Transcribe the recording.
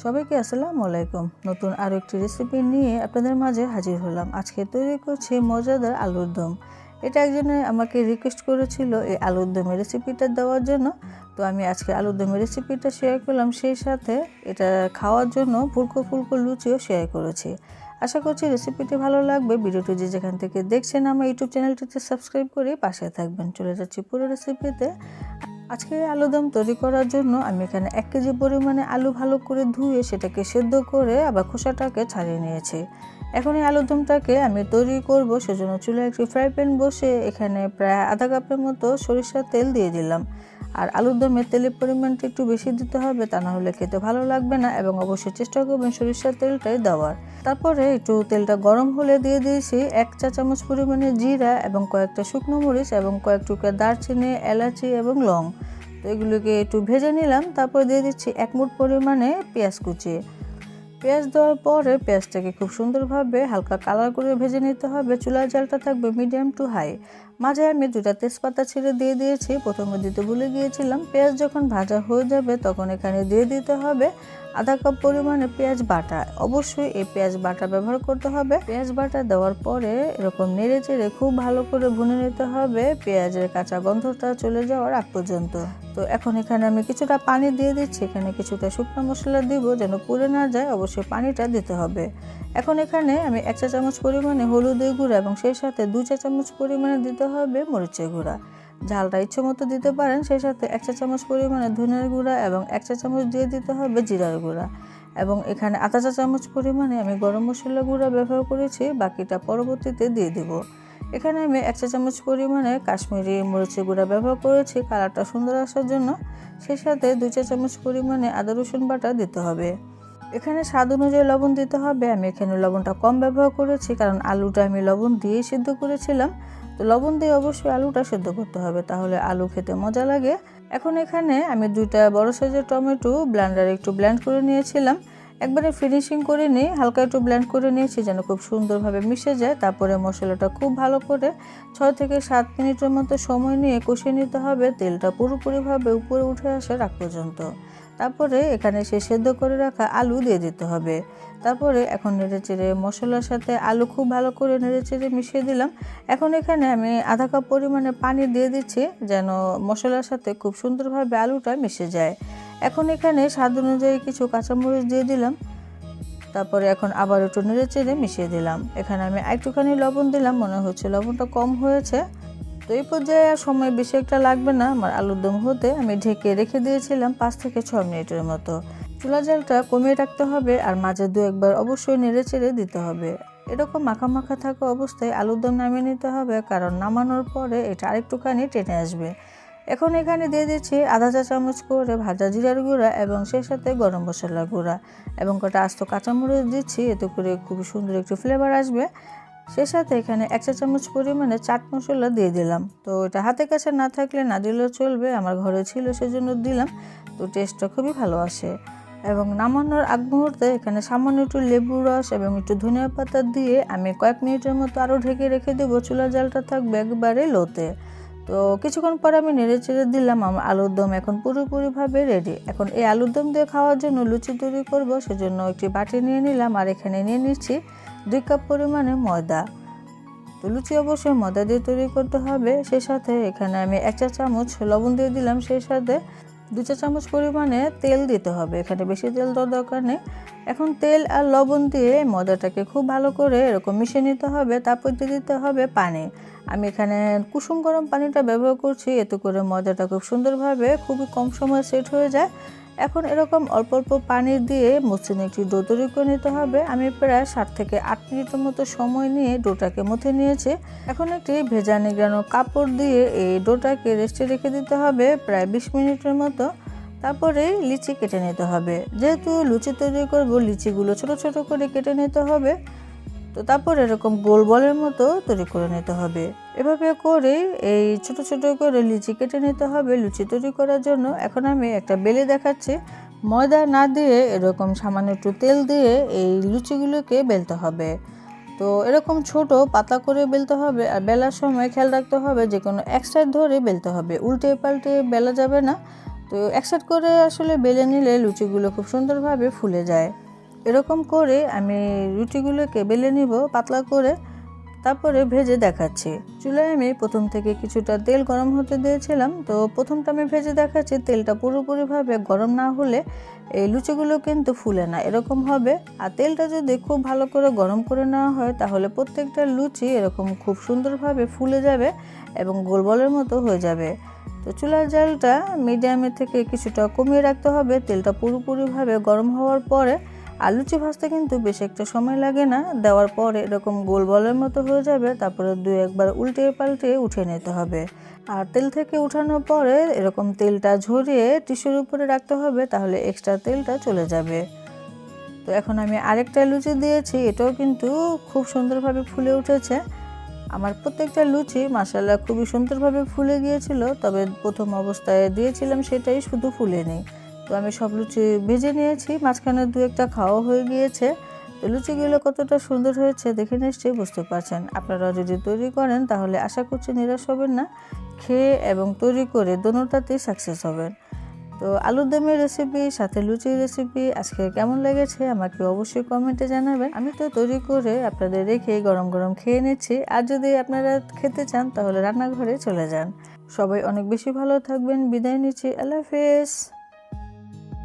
সবাইকে আসসালামু আলাইকুম। নতুন আরও একটি রেসিপি নিয়ে আপনাদের মাঝে হাজির হলাম। আজকে তৈরি করছি মজাদার আলুর দম। এটা একজনে আমাকে রিকোয়েস্ট করেছিল এই আলুর দমের রেসিপিটা দেওয়ার জন্য। তো আমি আজকে আলুর দমের রেসিপিটা শেয়ার করলাম, সেই সাথে এটা খাওয়ার জন্য ফুলকো ফুলকো লুচিও শেয়ার করেছি। আশা করছি রেসিপিটি ভালো লাগবে। ভিডিওটি যে যেখান থেকে দেখছেন আমার ইউটিউব চ্যানেলটিতে সাবস্ক্রাইব করে পাশে থাকবেন। চলে যাচ্ছি পুরো রেসিপিতে। আজকে আলুদম তৈরি করার জন্য আমি এখানে 1 কেজি পরিমাণে আলু ভালো করে ধুয়ে সেটাকে সেদ্ধ করে আবার খোসাটাকে ছাড়িয়ে নিয়েছি। এখন এই আলুদমটাকে আমি তৈরি করব, সেজন্য চুলায় একটি ফ্রাই প্যান বসে এখানে প্রায় আধা কাপের মতো সরিষার তেল দিয়ে দিলাম। আর আলুর দমে তেলের পরিমাণটা একটু বেশি দিতে হবে, তা না হলে খেতে ভালো লাগবে না, এবং অবশ্যই চেষ্টা করবেন সরিষার তেলটাই দেওয়ার। তারপরে একটু তেলটা গরম হলে দিয়ে দিয়েছি 1 চা চামচ পরিমাণে জিরা এবং কয়েকটা শুকনো মরিচ এবং কয়েক টুকরা দারচিনি, এলাচি এবং লং। তো এগুলোকে একটু ভেজে নিলাম। তারপর দিয়ে দিচ্ছি 1 মুঠ পরিমাণে পেঁয়াজ কুচি। পেঁয়াজ দেওয়ার পরে পেঁয়াজটাকে খুব সুন্দরভাবে হালকা কালার করে ভেজে নিতে হবে। চুলার জালটা থাকবে মিডিয়াম টু হাই। মাঝে আমি 2টা তেজপাতা ছিঁড়ে দিয়ে দিয়েছি, প্রথমে দিতে ভুলে গিয়েছিলাম। পেঁয়াজ যখন ভাজা হয়ে যাবে তখন এখানে দিয়ে দিতে হবে আধা কাপ পরিমাণে পেঁয়াজ বাটা। অবশ্যই এই পেঁয়াজ বাটা ব্যবহার করতে হবে। পেঁয়াজ বাটা দেওয়ার পরে এরকম নেড়ে চেড়ে খুব ভালো করে ভুনে নিতে হবে পেঁয়াজের কাঁচা গন্ধটা চলে যাওয়ার আগ পর্যন্ত। তো এখন এখানে আমি কিছুটা পানি দিয়ে দিচ্ছি। এখানে কিছুটা শুকনো মশলা দিব, যেন পুড়ে না যায়, অবশ্যই পানিটা দিতে হবে। এখন এখানে আমি 1 চা চামচ পরিমাণে হলুদের গুঁড়া এবং সেই সাথে 2 চা চামচ পরিমাণে দিতে হবে মরিচের গুঁড়া। ঝালটা ইচ্ছে মতো দিতে পারেন। সেই সাথে 1 চা চামচ পরিমাণে ধনিয়ার গুঁড়া এবং 1 চা চামচ দিয়ে দিতে হবে জিরার গুঁড়া। এবং এখানে আধা চা চামচ পরিমাণে আমি গরম মশলা গুঁড়া ব্যবহার করেছি, বাকিটা পরবর্তীতে দিয়ে দেব। এখানে আমি 1 চা চামচ পরিমাণে কাশ্মীরি মরিচের গুঁড়া ব্যবহার করেছি কালারটা সুন্দর আসার জন্য। সেই সাথে 2 চা চামচ পরিমাণে আদা রসুন বাটা দিতে হবে। এখানে স্বাদ অনুযায়ী লবণ দিতে হবে। আমি এখানে লবণটা কম ব্যবহার করেছি, কারণ আলুটা আমি লবণ দিয়েই সিদ্ধ করেছিলাম। তো লবণ দিয়ে অবশ্যই আলুটা সিদ্ধ করতে হবে, তাহলে আলু খেতে মজা লাগে। এখন এখানে আমি 2টা বড় সাইজের টমেটো ব্লেন্ডারে একটু ব্লেন্ড করে নিয়েছিলাম। একবারে ফিনিশিং করে নিয়ে হালকা একটু ব্লেন্ড করে নিয়েছি, যেন খুব সুন্দরভাবে মিশে যায়। তারপরে মশলাটা খুব ভালো করে 6 থেকে 7 মিনিটের মতো সময় নিয়ে কষিয়ে নিতে হবে, তেলটা পুরোপুরিভাবে উপরে উঠে আসার আগ পর্যন্ত। তারপরে এখানে সে সেদ্ধ করে রাখা আলু দিয়ে দিতে হবে। তারপরে এখন নেড়েচেড়ে মশলার সাথে আলু খুব ভালো করে নেড়েচেড়ে মিশিয়ে দিলাম। এখন এখানে আমি আধা কাপ পরিমাণে পানি দিয়ে দিচ্ছি, যেন মশলার সাথে খুব সুন্দরভাবে আলুটা মিশে যায়। এখন এখানে স্বাদ অনুযায়ী কিছু কাঁচামরিচ দিয়ে দিলাম। তারপরে এখন আবার একটু নেড়েচেড়ে মিশিয়ে দিলাম। এখানে আমি একটুখানি লবণ দিলাম, মনে হচ্ছে লবণটা কম হয়েছে। তো এই পর্যায়ে সময় বেশি একটা লাগবে না আমার আলুর দম হতে। আমি ঢেকে রেখে দিয়েছিলাম 5 থেকে 6 মিনিটের মতো। চুলা জালটা কমিয়ে রাখতে হবে, আর মাঝে 2-1 বার অবশ্যই নেড়েচেড়ে দিতে হবে। এরকম মাখা মাখা থাকা অবস্থায় আলুর দম নামিয়ে নিতে হবে, কারণ নামানোর পরে এটা আরেকটুখানি টেনে আসবে। এখন এখানে দিয়ে দিচ্ছি আধা চা চামচ করে ভাজা জিরার গুঁড়া এবং সেই সাথে গরম মশলার গুঁড়া এবং কটা আস্ত কাঁচামরিচ দিচ্ছি, এতে করে খুব সুন্দর একটু ফ্লেভার আসবে। সেই সাথে এখানে 1 চা চামচ পরিমাণে চাট মশলা দিয়ে দিলাম। তো এটা হাতের কাছে না থাকলে না দিলেও চলবে, আমার ঘরে ছিল সেজন্য দিলাম। তো টেস্টটা খুবই ভালো আসে। এবং নামানোর আগ মুহূর্তে এখানে সামান্য একটু লেবু রস এবং একটু ধনিয়া পাতা দিয়ে আমি কয়েক মিনিটের মতো আরও ঢেকে রেখে দেবো। চুলা জালটা থাকবে একবারে লোতে। তো কিছুক্ষণ পর আমি নেড়েচেড়ে দিলাম। আমার আলুর দম এখন পুরোপুরিভাবে রেডি। এখন এই আলুর দম দিয়ে খাওয়ার জন্য লুচি তৈরি করব, সেজন্য একটি বাটি নিয়ে নিলাম, আর এখানে নিয়ে নিচ্ছি 2 কাপ পরিমাণে ময়দা। তো লুচি অবশ্যই ময়দা দিয়ে তৈরি করতে হবে। সেই সাথে এখানে আমি 1 চা চামচ লবণ দিয়ে দিলাম, সেই সাথে 2 চা চামচ পরিমাণে তেল দিতে হবে। এখানে বেশি তেল দেওয়ার দরকার নেই। এখন তেল আর লবণ দিয়ে ময়দাটাকে খুব ভালো করে এরকম মিশিয়ে নিতে হবে। তারপর দিয়ে দিতে হবে পানি। আমি এখানে কুসুম গরম পানিটা ব্যবহার করছি, এতে করে ময়দাটা খুব সুন্দরভাবে খুবই কম সময়ে সেট হয়ে যায়। এখন এরকম অল্প অল্প পানি দিয়ে মসৃণ একটি ডো তৈরি করে নিতে হবে। আমি প্রায় 7 থেকে 8 মিনিটের মতো সময় নিয়ে ডোটাকে মথে নিয়েছি। এখন একটি ভেজা নিংড়ানো কাপড় দিয়ে এই ডোটাকে রেস্টে রেখে দিতে হবে প্রায় 20 মিনিটের মতো। তারপরে লিচি কেটে নিতে হবে। যেহেতু লুচি তৈরি করব, লিচিগুলো ছোট ছোট করে কেটে নিতে হবে। তো তারপর এরকম গোল বলের মতো তৈরি করে নিতে হবে। এভাবে করে এই ছোট ছোট করে লিচি কেটে নিতে হবে লুচি তৈরি করার জন্য। এখন আমি একটা বেলে দেখাচ্ছি। ময়দা না দিয়ে এরকম সামান্য একটু তেল দিয়ে এই লুচিগুলোকে বেলতে হবে। তো এরকম ছোট পাতা করে বেলতে হবে, আর বেলার সময় খেয়াল রাখতে হবে যে কোনো এক সাইড ধরে বেলতে হবে, উল্টে পাল্টে বেলা যাবে না। তো এক সাইড করে আসলে বেলে নিলে লুচিগুলো খুব সুন্দরভাবে ফুলে যায়। এরকম করে আমি রুটিগুলোকে বেলে নিব পাতলা করে, তারপরে ভেজে দেখাচ্ছি। চুলায় আমি প্রথম থেকে কিছুটা তেল গরম হতে দিয়েছিলাম। তো প্রথমটা আমি ভেজে দেখাচ্ছি, তেলটা পুরোপুরিভাবে গরম না হলে এই লুচিগুলো কিন্তু ফুলে না, এরকম হবে। আর তেলটা যদি খুব ভালো করে গরম করে নেওয়া হয় তাহলে প্রত্যেকটা লুচি এরকম খুব সুন্দরভাবে ফুলে যাবে এবং গোল বলের মতো হয়ে যাবে। তো চুলার জালটা মিডিয়ামের থেকে কিছুটা কমিয়ে রাখতে হবে। তেলটা পুরোপুরিভাবে গরম হওয়ার পরে আর লুচি ভাজতে কিন্তু বেশ একটা সময় লাগে না, দেওয়ার পরে এরকম গোল বলের মতো হয়ে যাবে। তারপরে 2-1 বার উল্টে পাল্টে উঠিয়ে নিতে হবে। আর তেল থেকে উঠানোর পরে এরকম তেলটা ঝরিয়ে টিস্যুর উপরে রাখতে হবে, তাহলে এক্সট্রা তেলটা চলে যাবে। তো এখন আমি আরেকটা লুচি দিয়েছি, এটাও কিন্তু খুব সুন্দরভাবে ফুলে উঠেছে। আমার প্রত্যেকটা লুচি মাশাআল্লাহ খুবই সুন্দরভাবে ফুলে গিয়েছিল, তবে প্রথম অবস্থায় দিয়েছিলাম সেটাই শুধু ফুলেনি। তো আমি সব লুচি ভেজে নিয়েছি, মাঝখানে 2-1টা খাওয়া হয়ে গিয়েছে। তো লুচিগুলো কতটা সুন্দর হয়েছে দেখে নিশ্চয়ই বুঝতে পারছেন। আপনারা যদি তৈরি করেন তাহলে আশা করছি নিরাশ হবেন না, খেয়ে এবং তৈরি করে দোনোটাতেই সাকসেস হবেন। তো আলুর দমের রেসিপি সাথে লুচির রেসিপি আজকে কেমন লেগেছে আমাকে অবশ্যই কমেন্টে জানাবেন। আমি তো তৈরি করে আপনাদের রেখে গরম গরম খেয়ে নিচ্ছি। আর যদি আপনারা খেতে চান তাহলে রান্নাঘরে চলে যান। সবাই অনেক বেশি ভালো থাকবেন, বিদায় নিচ্ছি। আল্লাহ হাফেজ।